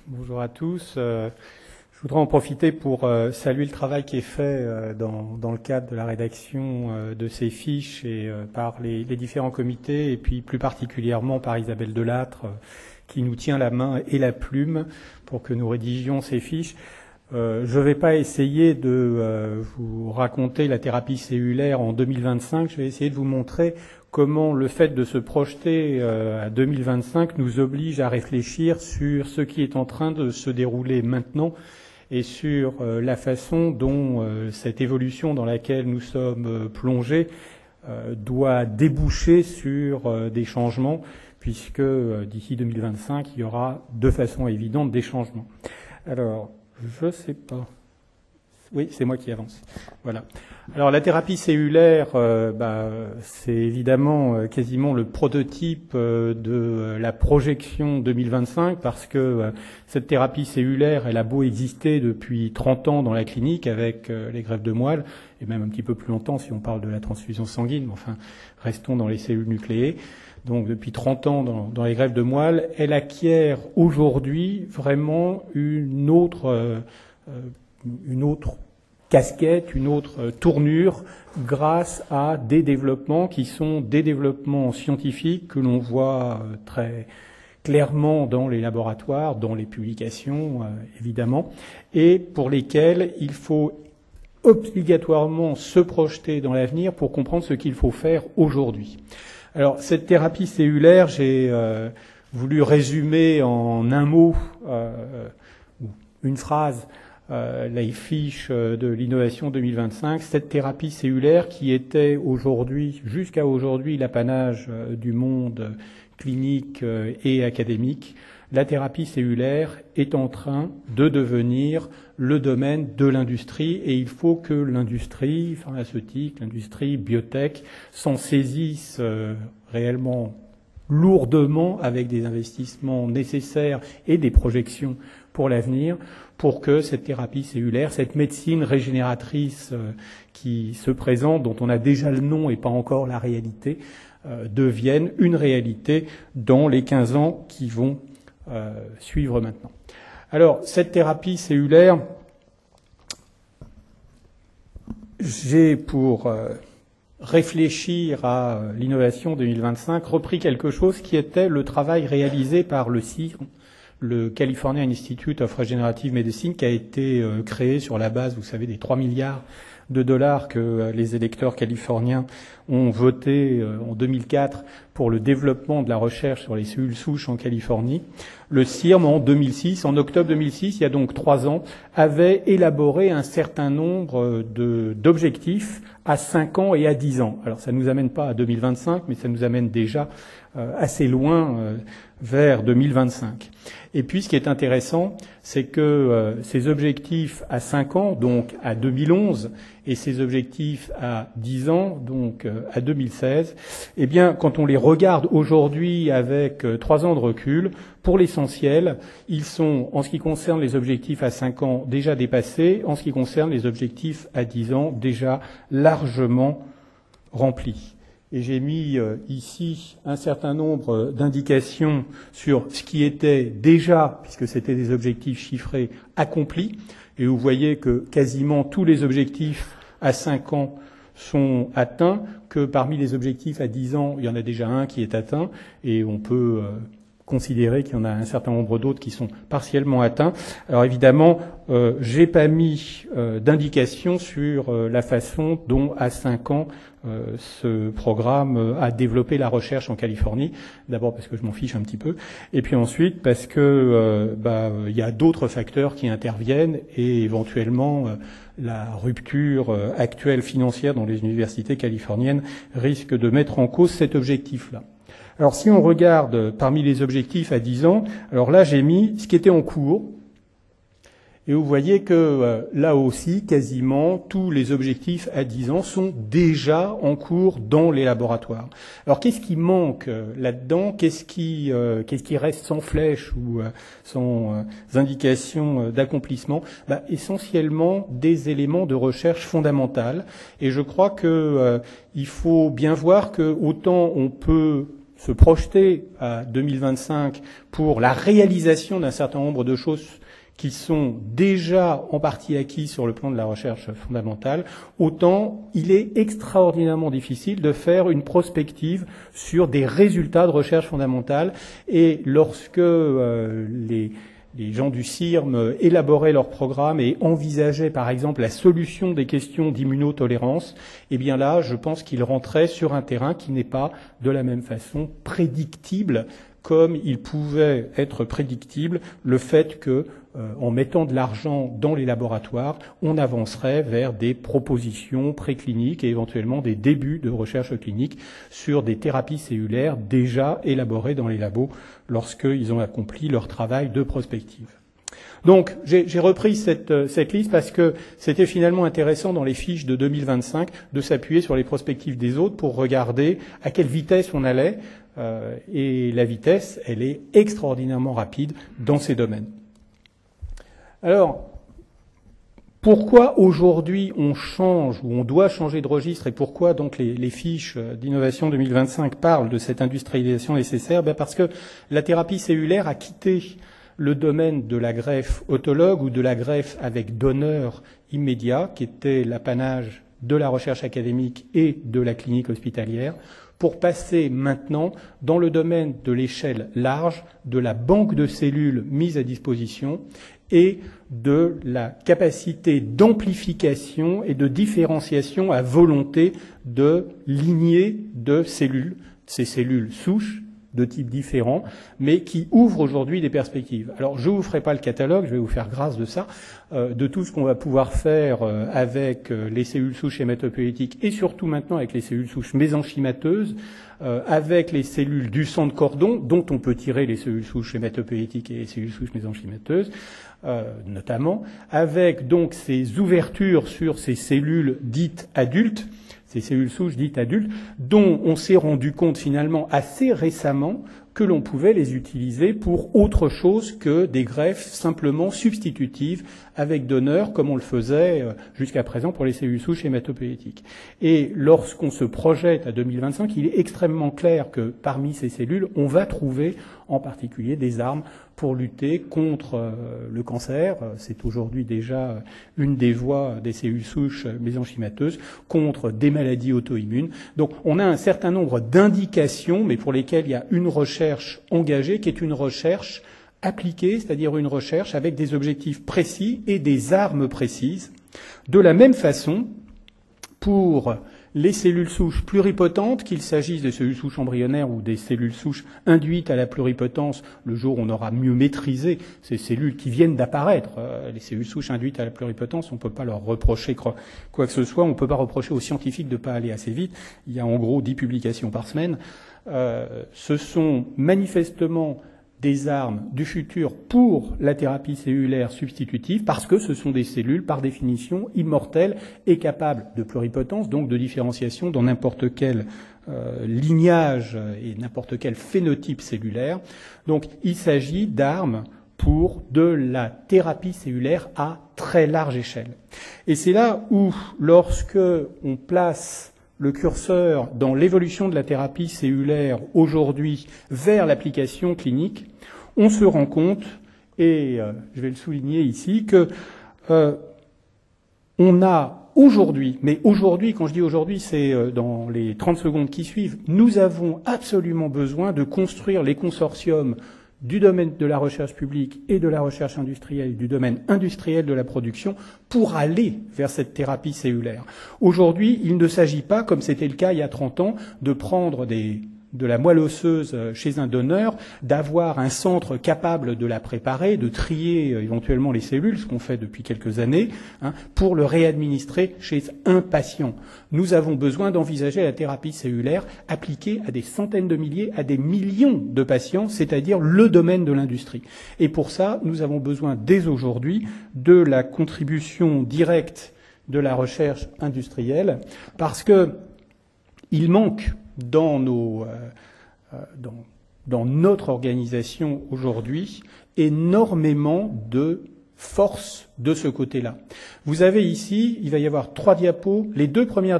Bonjour à tous. Je voudrais en profiter pour saluer le travail qui est fait dans le cadre de la rédaction de ces fiches et par les différents comités, et puis plus particulièrement par Isabelle Delattre, qui nous tient la main et la plume pour que nous rédigions ces fiches. Je ne vais pas essayer de vous raconter la thérapie cellulaire en 2025. Je vais essayer de vous montrer comment le fait de se projeter à 2025 nous oblige à réfléchir sur ce qui est en train de se dérouler maintenant et sur la façon dont cette évolution dans laquelle nous sommes plongés doit déboucher sur des changements, puisque d'ici 2025, il y aura de façon évidente des changements. Alors, je sais pas. Oui, c'est moi qui avance. Voilà. Alors la thérapie cellulaire, c'est évidemment quasiment le prototype de la projection 2025, parce que cette thérapie cellulaire, elle a beau exister depuis 30 ans dans la clinique avec les greffes de moelle, et même un petit peu plus longtemps si on parle de la transfusion sanguine, mais enfin, restons dans les cellules nucléées. Donc depuis 30 ans dans les greffes de moelle, elle acquiert aujourd'hui vraiment une autre casquette, une autre tournure grâce à des développements qui sont des développements scientifiques que l'on voit très clairement dans les laboratoires, dans les publications évidemment, et pour lesquels il faut obligatoirement se projeter dans l'avenir pour comprendre ce qu'il faut faire aujourd'hui. Alors cette thérapie cellulaire, j'ai voulu résumer en un mot, une phrase, les fiches de l'innovation 2025, cette thérapie cellulaire qui était aujourd'hui, jusqu'à aujourd'hui, l'apanage du monde clinique et académique. La thérapie cellulaire est en train de devenir le domaine de l'industrie, et il faut que l'industrie pharmaceutique, l'industrie biotech s'en saisisse réellement lourdement, avec des investissements nécessaires et des projections pour l'avenir, pour que cette thérapie cellulaire, cette médecine régénératrice qui se présente, dont on a déjà le nom et pas encore la réalité, devienne une réalité dans les 15 ans qui vont suivre maintenant. Alors, cette thérapie cellulaire, j'ai pour réfléchir à l'innovation 2025 repris quelque chose qui était le travail réalisé par le CIRM, le California Institute of Regenerative Medicine, qui a été créé sur la base, vous savez, des 3 milliards de dollars que les électeurs californiens ont voté en 2004 pour le développement de la recherche sur les cellules souches en Californie. Le CIRM, en 2006, en octobre 2006, il y a donc 3 ans, avait élaboré un certain nombre d'objectifs à 5 ans et à 10 ans. Alors ça ne nous amène pas à 2025, mais ça nous amène déjà assez loin vers 2025. Et puis ce qui est intéressant, c'est que ces objectifs à 5 ans, donc à 2011, et ces objectifs à 10 ans, donc à 2016, eh bien, quand on les regarde aujourd'hui avec 3 ans de recul, pour l'essentiel, ils sont, en ce qui concerne les objectifs à 5 ans, déjà dépassés, en ce qui concerne les objectifs à 10 ans, déjà largement remplis. Et j'ai mis ici un certain nombre d'indications sur ce qui était déjà, puisque c'était des objectifs chiffrés, accomplis. Et vous voyez que quasiment tous les objectifs à 5 ans sont atteints, que parmi les objectifs à 10 ans, il y en a déjà un qui est atteint, et on peut considérer qu'il y en a un certain nombre d'autres qui sont partiellement atteints. Alors évidemment, j'ai pas mis d'indications sur la façon dont, à 5 ans, ce programme a développé la recherche en Californie. D'abord parce que je m'en fiche un petit peu, et puis ensuite parce que il y a d'autres facteurs qui interviennent, et éventuellement la rupture actuelle financière dans les universités californiennes risque de mettre en cause cet objectif-là. Alors si on regarde parmi les objectifs à 10 ans, alors là j'ai mis ce qui était en cours, et vous voyez que là aussi, quasiment tous les objectifs à 10 ans sont déjà en cours dans les laboratoires. Alors qu'est-ce qui manque là-dedans ? Qu'est-ce qui reste sans flèche ou sans indication d'accomplissement ? Essentiellement des éléments de recherche fondamentale. Et je crois que il faut bien voir que autant on peut se projeter à 2025 pour la réalisation d'un certain nombre de choses qui sont déjà en partie acquis sur le plan de la recherche fondamentale, autant il est extraordinairement difficile de faire une prospective sur des résultats de recherche fondamentale. Et lorsque les gens du CIRM élaboraient leur programme et envisageaient par exemple la solution des questions d'immunotolérance, eh bien là, je pense qu'ils rentraient sur un terrain qui n'est pas de la même façon prédictible comme il pouvait être prédictible le fait que, en mettant de l'argent dans les laboratoires, on avancerait vers des propositions précliniques et éventuellement des débuts de recherche clinique sur des thérapies cellulaires déjà élaborées dans les labos lorsqu'ils ont accompli leur travail de prospective. Donc, j'ai repris cette liste parce que c'était finalement intéressant dans les fiches de 2025 de s'appuyer sur les prospectives des autres pour regarder à quelle vitesse on allait. Et la vitesse, elle est extraordinairement rapide dans ces domaines. Alors, pourquoi aujourd'hui on change ou on doit changer de registre et pourquoi donc les fiches d'innovation 2025 parlent de cette industrialisation nécessaire? Parce que la thérapie cellulaire a quitté le domaine de la greffe autologue ou de la greffe avec donneur immédiat, qui était l'apanage de la recherche académique et de la clinique hospitalière, pour passer maintenant dans le domaine de l'échelle large, de la banque de cellules mise à disposition et de la capacité d'amplification et de différenciation à volonté de lignées de cellules, ces cellules souches de types différents, mais qui ouvrent aujourd'hui des perspectives. Alors, je vous ferai pas le catalogue, je vais vous faire grâce de ça, de tout ce qu'on va pouvoir faire avec les cellules souches hématopoïétiques et surtout maintenant avec les cellules souches mésenchymateuses, avec les cellules du sang de cordon, dont on peut tirer les cellules souches hématopoïétiques et les cellules souches mésenchymateuses, notamment, avec donc ces ouvertures sur ces cellules dites adultes, ces cellules souches dites adultes, dont on s'est rendu compte finalement assez récemment que l'on pouvait les utiliser pour autre chose que des greffes simplement substitutives avec donneur, comme on le faisait jusqu'à présent pour les cellules souches hématopoïétiques. Et lorsqu'on se projette à 2025, il est extrêmement clair que parmi ces cellules, on va trouver en particulier des armes pour lutter contre le cancer. C'est aujourd'hui déjà une des voies des cellules souches mésenchymateuses, contre des maladies auto-immunes. Donc on a un certain nombre d'indications, mais pour lesquelles il y a une recherche engagée, qui est une recherche appliquée, c'est-à-dire une recherche avec des objectifs précis et des armes précises. De la même façon, pour les cellules souches pluripotentes, qu'il s'agisse des cellules souches embryonnaires ou des cellules souches induites à la pluripotence, le jour où on aura mieux maîtrisé ces cellules qui viennent d'apparaître, les cellules souches induites à la pluripotence, on ne peut pas leur reprocher quoi que ce soit, on ne peut pas reprocher aux scientifiques de ne pas aller assez vite. Il y a en gros 10 publications par semaine. Ce sont manifestement des armes du futur pour la thérapie cellulaire substitutive, parce que ce sont des cellules, par définition, immortelles et capables de pluripotence, donc de différenciation dans n'importe quel lignage et n'importe quel phénotype cellulaire. Donc il s'agit d'armes pour de la thérapie cellulaire à très large échelle. Et c'est là où, lorsque on place le curseur dans l'évolution de la thérapie cellulaire aujourd'hui vers l'application clinique, on se rend compte, et je vais le souligner ici, que on a aujourd'hui, mais aujourd'hui, quand je dis aujourd'hui, c'est dans les 30 secondes qui suivent, nous avons absolument besoin de construire les consortiums du domaine de la recherche publique et de la recherche industrielle, du domaine industriel de la production, pour aller vers cette thérapie cellulaire. Aujourd'hui, il ne s'agit pas, comme c'était le cas il y a 30 ans, de prendre de la moelle osseuse chez un donneur, d'avoir un centre capable de la préparer, de trier éventuellement les cellules, ce qu'on fait depuis quelques années, pour le réadministrer chez un patient. Nous avons besoin d'envisager la thérapie cellulaire appliquée à des centaines de milliers, à des millions de patients, c'est-à-dire le domaine de l'industrie. Et pour ça, nous avons besoin dès aujourd'hui de la contribution directe de la recherche industrielle, parce que il manque dans notre organisation aujourd'hui énormément de force de ce côté-là. Vous avez ici, il va y avoir 3 diapos, les 2 premières diapos